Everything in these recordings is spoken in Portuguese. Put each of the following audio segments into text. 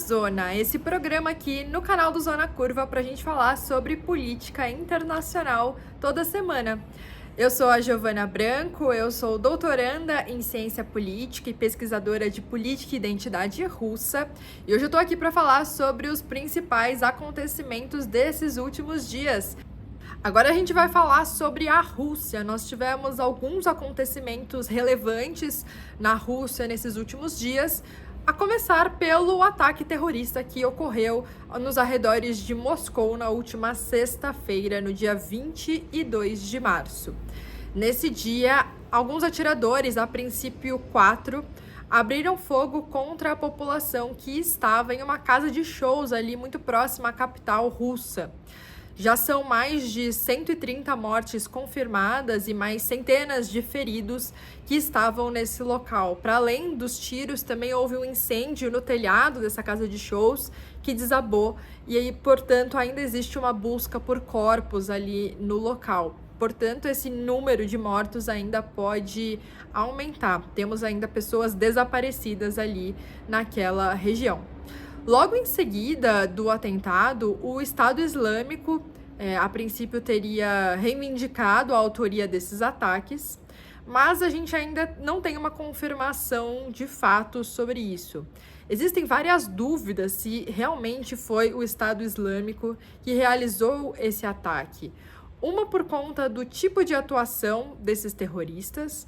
Zona, esse programa aqui no canal do Zona Curva para a gente falar sobre política internacional toda semana. Eu sou a Giovana Branco, eu sou doutoranda em ciência política e pesquisadora de política e identidade russa. E hoje eu estou aqui para falar sobre os principais acontecimentos desses últimos dias. Agora a gente vai falar sobre a Rússia. Nós tivemos alguns acontecimentos relevantes na Rússia nesses últimos dias, a começar pelo ataque terrorista que ocorreu nos arredores de Moscou na última sexta-feira, no dia 22 de março. Nesse dia, alguns atiradores, a princípio 4, abriram fogo contra a população que estava em uma casa de shows ali muito próxima à capital russa. Já são mais de 130 mortes confirmadas e mais centenas de feridos que estavam nesse local. Para além dos tiros, também houve um incêndio no telhado dessa casa de shows que desabou e aí, portanto, ainda existe uma busca por corpos ali no local. Portanto, esse número de mortos ainda pode aumentar. Temos ainda pessoas desaparecidas ali naquela região. Logo em seguida do atentado, o Estado Islâmico, a princípio, teria reivindicado a autoria desses ataques, mas a gente ainda não tem uma confirmação de fato sobre isso. Existem várias dúvidas se realmente foi o Estado Islâmico que realizou esse ataque. Uma por conta do tipo de atuação desses terroristas,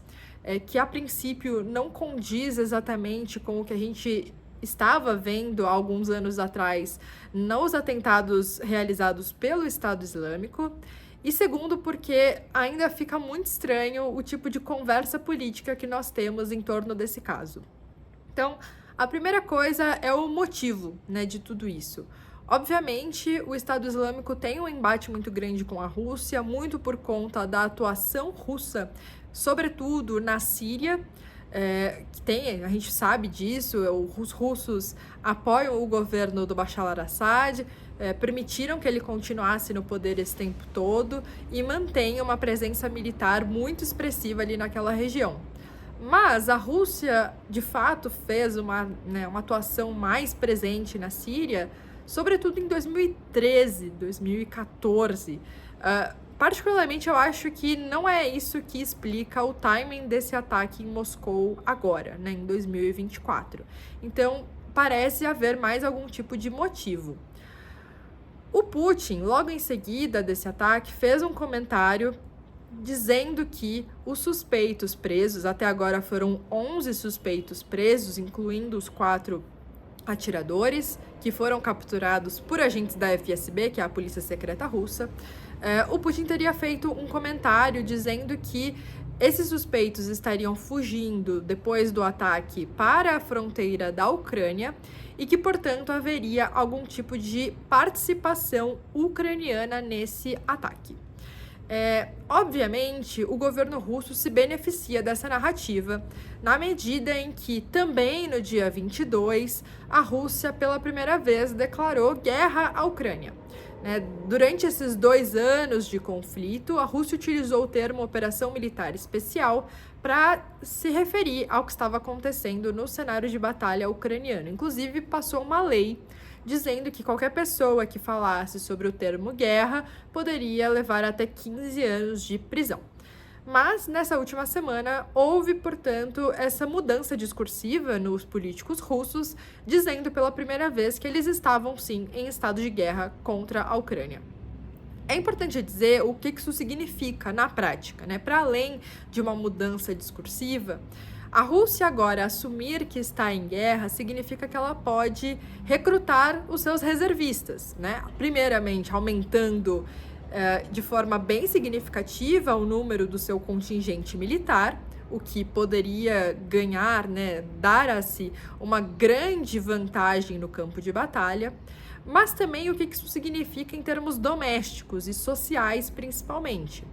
que a princípio não condiz exatamente com o que a gente estava vendo há alguns anos atrás nos atentados realizados pelo Estado Islâmico, e segundo, porque ainda fica muito estranho o tipo de conversa política que nós temos em torno desse caso. Então, a primeira coisa é o motivo, de tudo isso. Obviamente, o Estado Islâmico tem um embate muito grande com a Rússia, muito por conta da atuação russa, sobretudo na Síria. A gente sabe disso, os russos apoiam o governo do Bashar al-Assad, permitiram que ele continuasse no poder esse tempo todo e mantém uma presença militar muito expressiva ali naquela região. Mas a Rússia, de fato, fez uma atuação mais presente na Síria, sobretudo em 2013, 2014. Particularmente, eu acho que não é isso que explica o timing desse ataque em Moscou agora, em 2024. Então, parece haver mais algum tipo de motivo. O Putin, logo em seguida desse ataque, fez um comentário dizendo que os suspeitos presos, até agora foram 11 suspeitos presos, incluindo os 4 atiradores, que foram capturados por agentes da FSB, que é a Polícia Secreta Russa. O Putin teria feito um comentário dizendo que esses suspeitos estariam fugindo depois do ataque para a fronteira da Ucrânia e que, portanto, haveria algum tipo de participação ucraniana nesse ataque. Obviamente, o governo russo se beneficia dessa narrativa, na medida em que também no dia 22, a Rússia pela primeira vez declarou guerra à Ucrânia. Durante esses 2 anos de conflito, a Rússia utilizou o termo Operação Militar Especial para se referir ao que estava acontecendo no cenário de batalha ucraniano. Inclusive, passou uma lei dizendo que qualquer pessoa que falasse sobre o termo guerra poderia levar até 15 anos de prisão. Mas, nessa última semana, houve, portanto, essa mudança discursiva nos políticos russos, dizendo pela primeira vez que eles estavam, sim, em estado de guerra contra a Ucrânia. É importante dizer o que isso significa na prática, Para além de uma mudança discursiva, a Rússia agora assumir que está em guerra significa que ela pode recrutar os seus reservistas, Primeiramente, aumentando de forma bem significativa o número do seu contingente militar, o que poderia ganhar, dar-se uma grande vantagem no campo de batalha, mas também o que isso significa em termos domésticos e sociais, principalmente.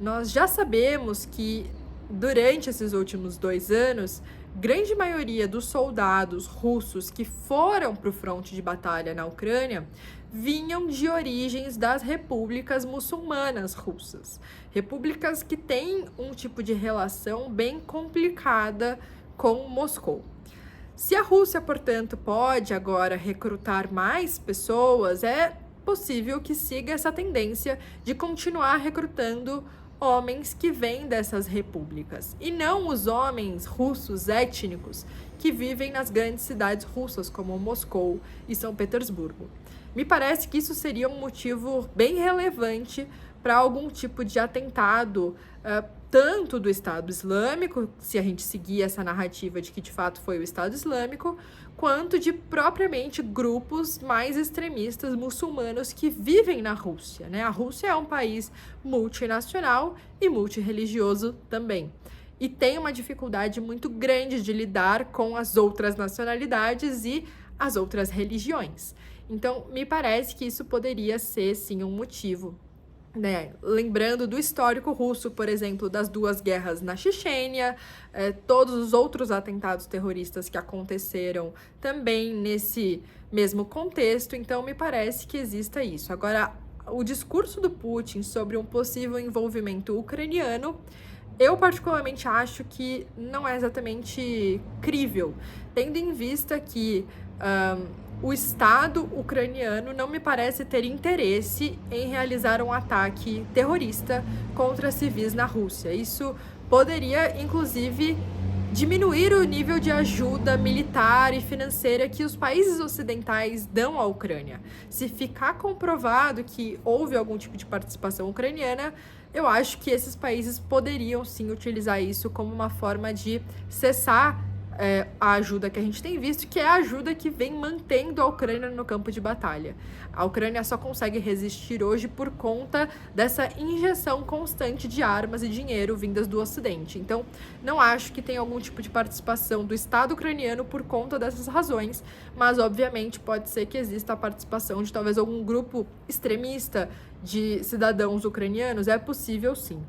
Nós já sabemos que durante esses últimos 2 anos, grande maioria dos soldados russos que foram para o fronte de batalha na Ucrânia vinham de origens das repúblicas muçulmanas russas. Repúblicas que têm um tipo de relação bem complicada com Moscou. Se a Rússia, portanto, pode agora recrutar mais pessoas, é possível que siga essa tendência de continuar recrutando homens que vêm dessas repúblicas, e não os homens russos étnicos que vivem nas grandes cidades russas, como Moscou e São Petersburgo. Me parece que isso seria um motivo bem relevante para algum tipo de atentado, tanto do Estado Islâmico, se a gente seguir essa narrativa de que de fato foi o Estado Islâmico, quanto de propriamente grupos mais extremistas muçulmanos que vivem na Rússia, né? A Rússia é um país multinacional e multirreligioso também. E tem uma dificuldade muito grande de lidar com as outras nacionalidades e as outras religiões. Então, me parece que isso poderia ser, sim, um motivo, né? Lembrando do histórico russo, por exemplo, das 2 guerras na Chechênia, todos os outros atentados terroristas que aconteceram também nesse mesmo contexto, então me parece que exista isso. Agora, o discurso do Putin sobre um possível envolvimento ucraniano, eu particularmente acho que não é exatamente crível, tendo em vista que o Estado ucraniano não me parece ter interesse em realizar um ataque terrorista contra civis na Rússia. Isso poderia, inclusive, diminuir o nível de ajuda militar e financeira que os países ocidentais dão à Ucrânia. Se ficar comprovado que houve algum tipo de participação ucraniana, eu acho que esses países poderiam sim utilizar isso como uma forma de cessar a ajuda que a gente tem visto, que é a ajuda que vem mantendo a Ucrânia no campo de batalha. A Ucrânia só consegue resistir hoje por conta dessa injeção constante de armas e dinheiro vindas do Ocidente. Então, não acho que tenha algum tipo de participação do Estado ucraniano por conta dessas razões, mas, obviamente, pode ser que exista a participação de talvez algum grupo extremista de cidadãos ucranianos, é possível sim.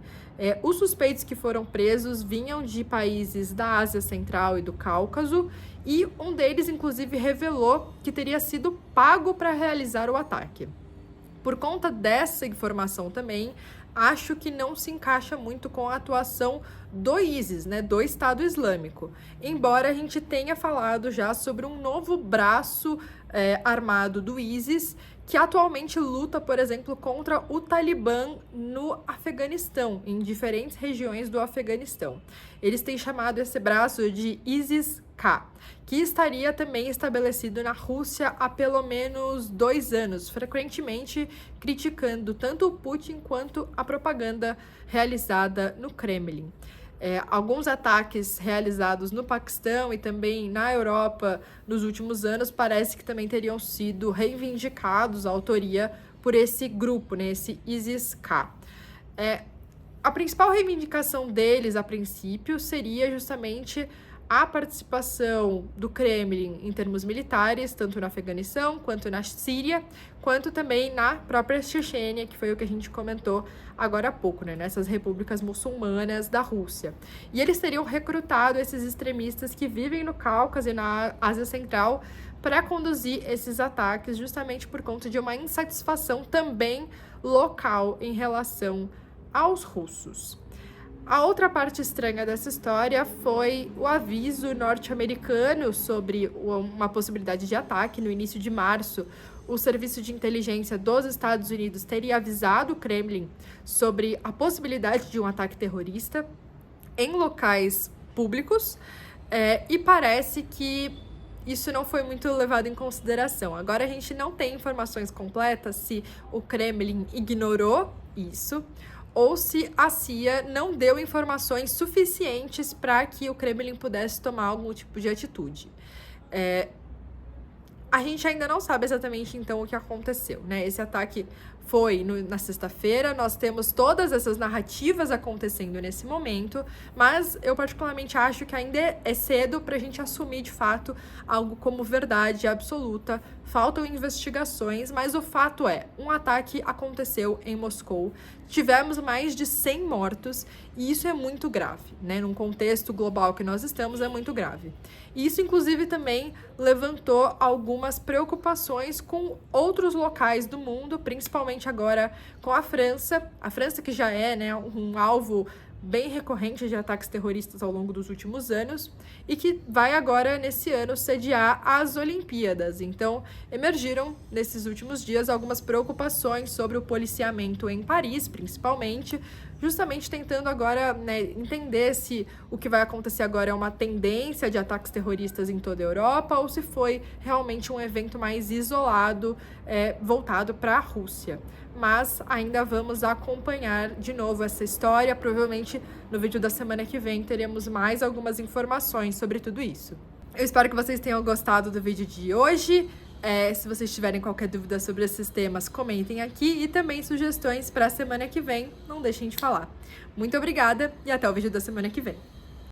Os suspeitos que foram presos vinham de países da Ásia Central e do Cáucaso, e um deles, inclusive, revelou que teria sido pago para realizar o ataque. Por conta dessa informação também, acho que não se encaixa muito com a atuação do ISIS, né, do Estado Islâmico. Embora a gente tenha falado já sobre um novo braço armado do ISIS, que atualmente luta, por exemplo, contra o Talibã no Afeganistão, em diferentes regiões do Afeganistão. Eles têm chamado esse braço de ISIS-K, que estaria também estabelecido na Rússia há pelo menos 2 anos, frequentemente criticando tanto o Putin quanto a propaganda realizada no Kremlin. Alguns ataques realizados no Paquistão e também na Europa nos últimos anos parece que também teriam sido reivindicados a autoria por esse grupo, né, esse ISIS-K. A principal reivindicação deles, a princípio, seria justamente a participação do Kremlin em termos militares, tanto no Afeganistão, quanto na Síria, quanto também na própria Chechênia, que foi o que a gente comentou agora há pouco, né, nessas repúblicas muçulmanas da Rússia. E eles teriam recrutado esses extremistas que vivem no Cáucaso e na Ásia Central para conduzir esses ataques, justamente por conta de uma insatisfação também local em relação aos russos. A outra parte estranha dessa história foi o aviso norte-americano sobre uma possibilidade de ataque. No início de março, o Serviço de Inteligência dos Estados Unidos teria avisado o Kremlin sobre a possibilidade de um ataque terrorista em locais públicos, e parece que isso não foi muito levado em consideração. Agora a gente não tem informações completas se o Kremlin ignorou isso, ou se a CIA não deu informações suficientes para que o Kremlin pudesse tomar algum tipo de atitude. A gente ainda não sabe exatamente, então, o que aconteceu, né? Esse ataque foi na sexta-feira, nós temos todas essas narrativas acontecendo nesse momento, mas eu particularmente acho que ainda é cedo para a gente assumir, de fato, algo como verdade absoluta. Faltam investigações, mas o fato é, um ataque aconteceu em Moscou, tivemos mais de 100 mortos, e isso é muito grave, né? Num contexto global que nós estamos, é muito grave. E isso, inclusive, também levantou algumas preocupações com outros locais do mundo, principalmente agora com a França que já é, né, um alvo bem recorrente de ataques terroristas ao longo dos últimos anos e que vai agora, nesse ano, sediar as Olimpíadas. Então, emergiram nesses últimos dias algumas preocupações sobre o policiamento em Paris, principalmente, justamente tentando agora, né, entender se o que vai acontecer agora é uma tendência de ataques terroristas em toda a Europa ou se foi realmente um evento mais isolado, voltado para a Rússia. Mas ainda vamos acompanhar de novo essa história. Provavelmente no vídeo da semana que vem teremos mais algumas informações sobre tudo isso. Eu espero que vocês tenham gostado do vídeo de hoje. Se vocês tiverem qualquer dúvida sobre esses temas, comentem aqui e também sugestões para a semana que vem, não deixem de falar. Muito obrigada e até o vídeo da semana que vem.